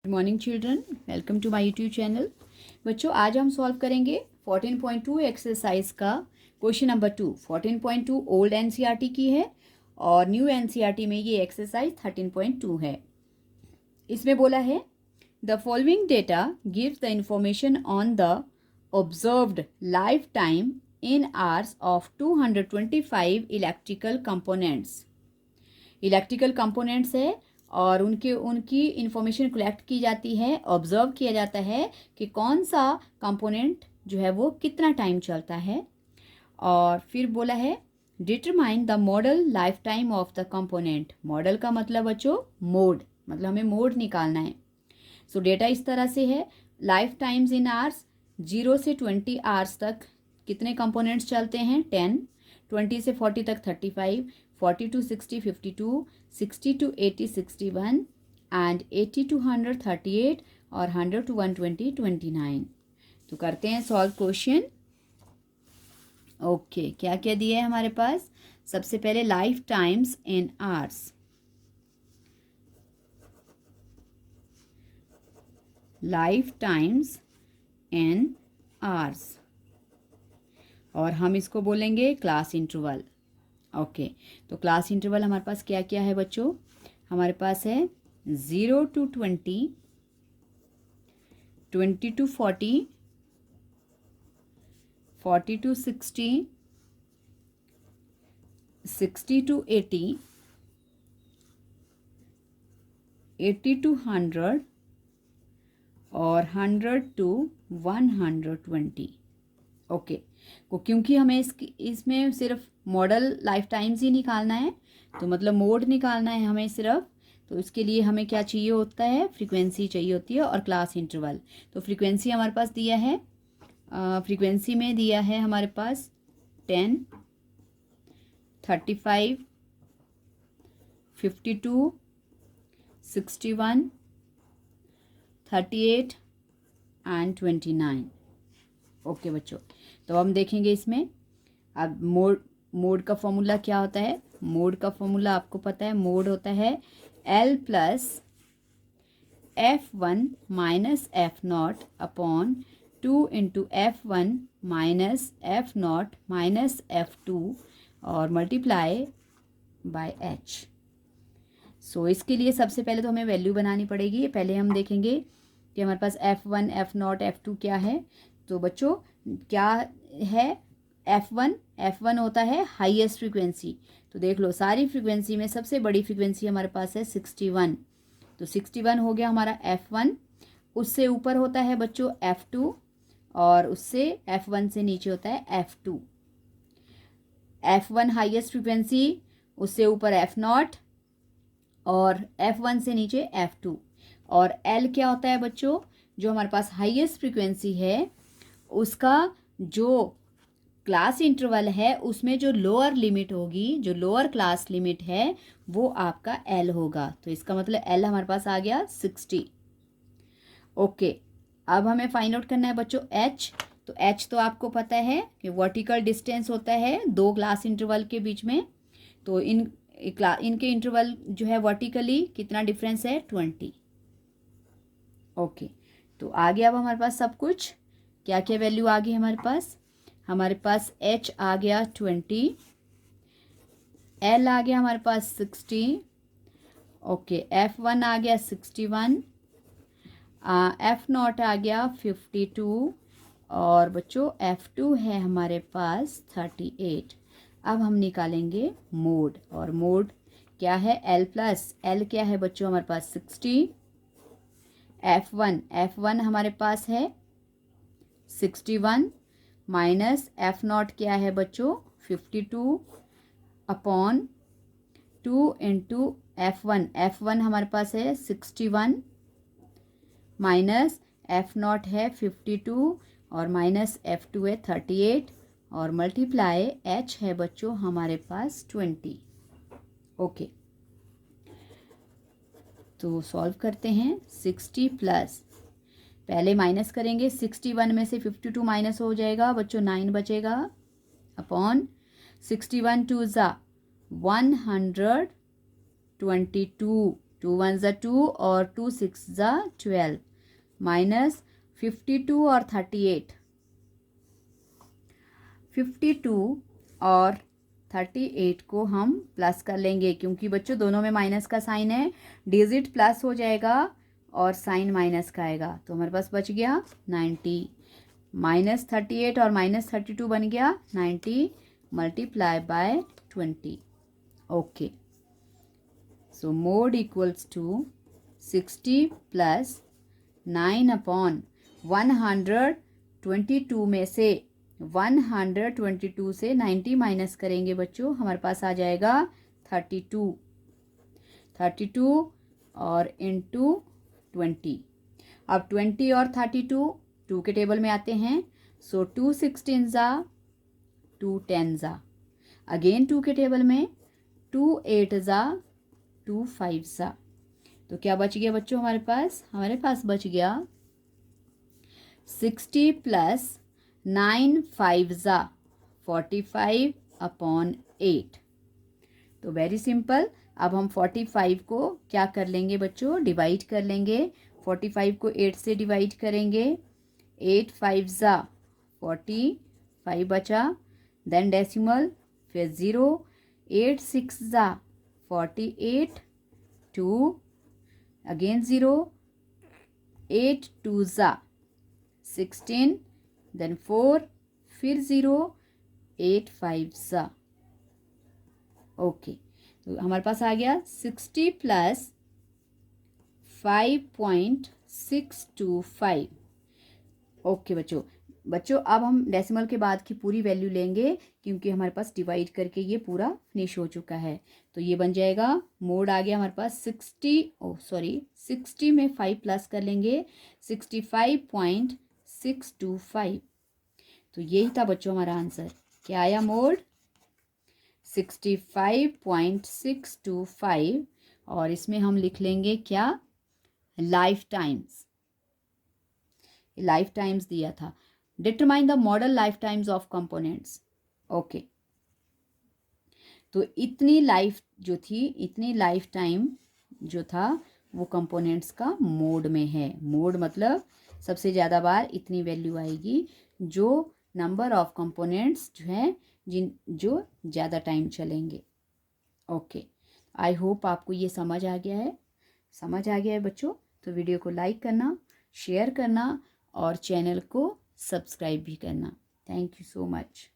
Good morning children, welcome to my YouTube channel. बच्चों, आज हम सॉल्व करेंगे 14.2 एक्सरसाइज का क्वेश्चन नंबर 2। 14.2 ओल्ड एनसीईआरटी की है और न्यू एनसीईआरटी में ये एक्सरसाइज 13.2 है। इसमें बोला है the following data gives the information on the observed life time in hours of 225 electrical components. Electrical components है और उनकी इंफॉर्मेशन कलेक्ट की जाती है, ऑब्जर्व किया जाता है कि कौन सा कंपोनेंट जो है वो कितना टाइम चलता है। और फिर बोला है determine the model life time of the component. Model का मतलब बच्चों मोड, मतलब हमें मोड निकालना है। सो डेटा इस तरह से है, लाइफ टाइम्स इन आवर्स 0 से 20 आवर्स तक कितने कंपोनेंट्स चलते हैं 10, 20 से 40 तक 35, 40 to 60 52, 60 to 80 61 एंड 80 to 100 38 और 100 to 120 29। तो करते हैं सॉल्व क्वेश्चन। ओके, क्या क्या दिया है हमारे पास। सबसे पहले life times in hours, life times in hours, और हम इसको बोलेंगे क्लास इंटरवल। ओके, तो क्लास इंटरवल हमारे पास क्या क्या है बच्चों। हमारे पास है 0 to 20, 20 to 40, 40 to 60, 60 to 80, 80 to 100 और 100 to 120। ओके, क्योंकि हमें इसमें सिर्फ मॉडल लाइफ टाइम्स ही निकालना है, तो मतलब मोड निकालना है हमें सिर्फ, तो इसके लिए हमें क्या चाहिए होता है, फ्रीक्वेंसी चाहिए होती है और क्लास इंटरवल। तो फ्रीक्वेंसी हमारे पास दिया है, फ्रीक्वेंसी में दिया है हमारे पास 10, 35, 52, 61, 38 एंड 29। ओके बच्चों, तो हम देखेंगे इसमें अब मोड का फॉर्मूला क्या होता है। मोड का फॉर्मूला आपको पता है, मोड होता है L plus F1 minus F0 upon 2 into F1 minus F0 minus F2 और मल्टीप्लाई बाय H। सो इसके लिए सबसे पहले तो हमें वैल्यू बनानी पड़ेगी। पहले हम देखेंगे कि हमारे पास F1 F0 F2 क्या है। तो बच्चों क्या है, F1 होता है हाईएस्ट फ्रीक्वेंसी। तो देख लो, सारी फ्रीक्वेंसी में सबसे बड़ी फ्रीक्वेंसी हमारे पास है 61। तो 61 हो गया हमारा F1। उससे ऊपर होता है बच्चों F2 और उससे F1 से नीचे होता है F2। F1 हाईएस्ट फ्रीक्वेंसी, उससे ऊपर F0 और F1 से नीचे F2। और L क्या होता है बच्चों, जो हमारे पास हाईएस्ट फ्रीक्वेंसी है उसका जो क्लास इंटरवल है उसमें जो लोअर लिमिट होगी, जो लोअर क्लास लिमिट है वो आपका L होगा। तो इसका मतलब L हमारे पास आ गया 60। ओके, अब हमें फाइंड आउट करना है बच्चों H। तो H तो आपको पता है कि वर्टिकल डिस्टेंस होता है दो क्लास इंटरवल के बीच में। तो इनके इंटरवल जो है वर्टिकली कितना डिफरेंस है 20। ओके, तो आ गया अब हमारे पास सब कुछ। क्या क्या वैल्यू आ गई हमारे पास H आ गया 20, L आ गया हमारे पास 60, ओके F1 आ गया 61, F0 आ गया 52 और बच्चों F2 है हमारे पास 38। अब हम निकालेंगे मोड, और मोड क्या है L प्लस L क्या है बच्चों हमारे पास 60, F1 हमारे पास है 61 माइनस F0 क्या है बच्चों 52 अपॉन 2 इंटू F1 हमारे पास है 61 माइनस F0 है 52 और माइनस F2 है 38 और मल्टीप्लाई H है बच्चों हमारे पास 20। ओके, तो सॉल्व करते हैं। 60 प्लस, पहले माइनस करेंगे, 61 में से 52 माइनस हो जाएगा बच्चों, 9 बचेगा अपॉन 61 2 ज़ा 122 2 1 ज़ा 2 और 2 6 ज़ा 12 माइनस 52 और 38, 52 और 38 को हम प्लस कर लेंगे क्योंकि बच्चों दोनों में माइनस का साइन है, डिजिट प्लस हो जाएगा और साइन माइनस का आएगा, तो हमारे पास बच गया 90 माइनस 38 और माइनस 32 बन गया 90 multiply by 20। Okay, so mode equals to 60 plus 9/122 में से 122 से 90 माइनस करेंगे बच्चों, हमारे पास आ जाएगा 32 और इंटू 20। अब 20 और 32 2 के टेबल में आते हैं, सो 2 16 ज़ा 2 10 ज़ा, अगेन 2 के टेबल में 2 8 ज़ा 2 5 ज़ा, तो क्या बच गया बच्चों हमारे पास बच गया 60 प्लस 9 5 ज़ा 45/8। तो वेरी सिंपल, अब हम 45 को क्या कर लेंगे बच्चों, डिवाइड कर लेंगे। 45 को 8 से डिवाइड करेंगे, 8 5 ज़ा 45 बचा, देन डेसिमल, फिर 0, 8 6 ज़ा 48, 2 अगेन 0, 8 2 ज़ा 16, देन 4, फिर 0, 8 5 ज़ा। ओके, तो हमारे पास आ गया 60 प्लस 5.625। ओके बच्चों अब हम डेसिमल के बाद की पूरी वैल्यू लेंगे क्योंकि हमारे पास डिवाइड करके ये पूरा फिनिश हो चुका है, तो ये बन जाएगा, मोड आ गया हमारे पास 60 में 5 प्लस कर लेंगे 65.625। तो यही था बच्चों हमारा आंसर, क्या आया मोड 65.625, और इसमें हम लिख लेंगे क्या, लाइफ टाइम्स दिया था। Determine the model life times of components. Okay, तो इतनी लाइफ टाइम जो था वो कंपोनेंट्स का मोड में है। मोड मतलब सबसे ज़्यादा बार इतनी वैल्यू आएगी जो नंबर ऑफ कंपोनेंट्स जो हैं जो ज़्यादा टाइम चलेंगे। ओके, आई होप आपको ये समझ आ गया है बच्चों। तो वीडियो को लाइक करना, शेयर करना और चैनल को सब्सक्राइब भी करना। Thank you so much.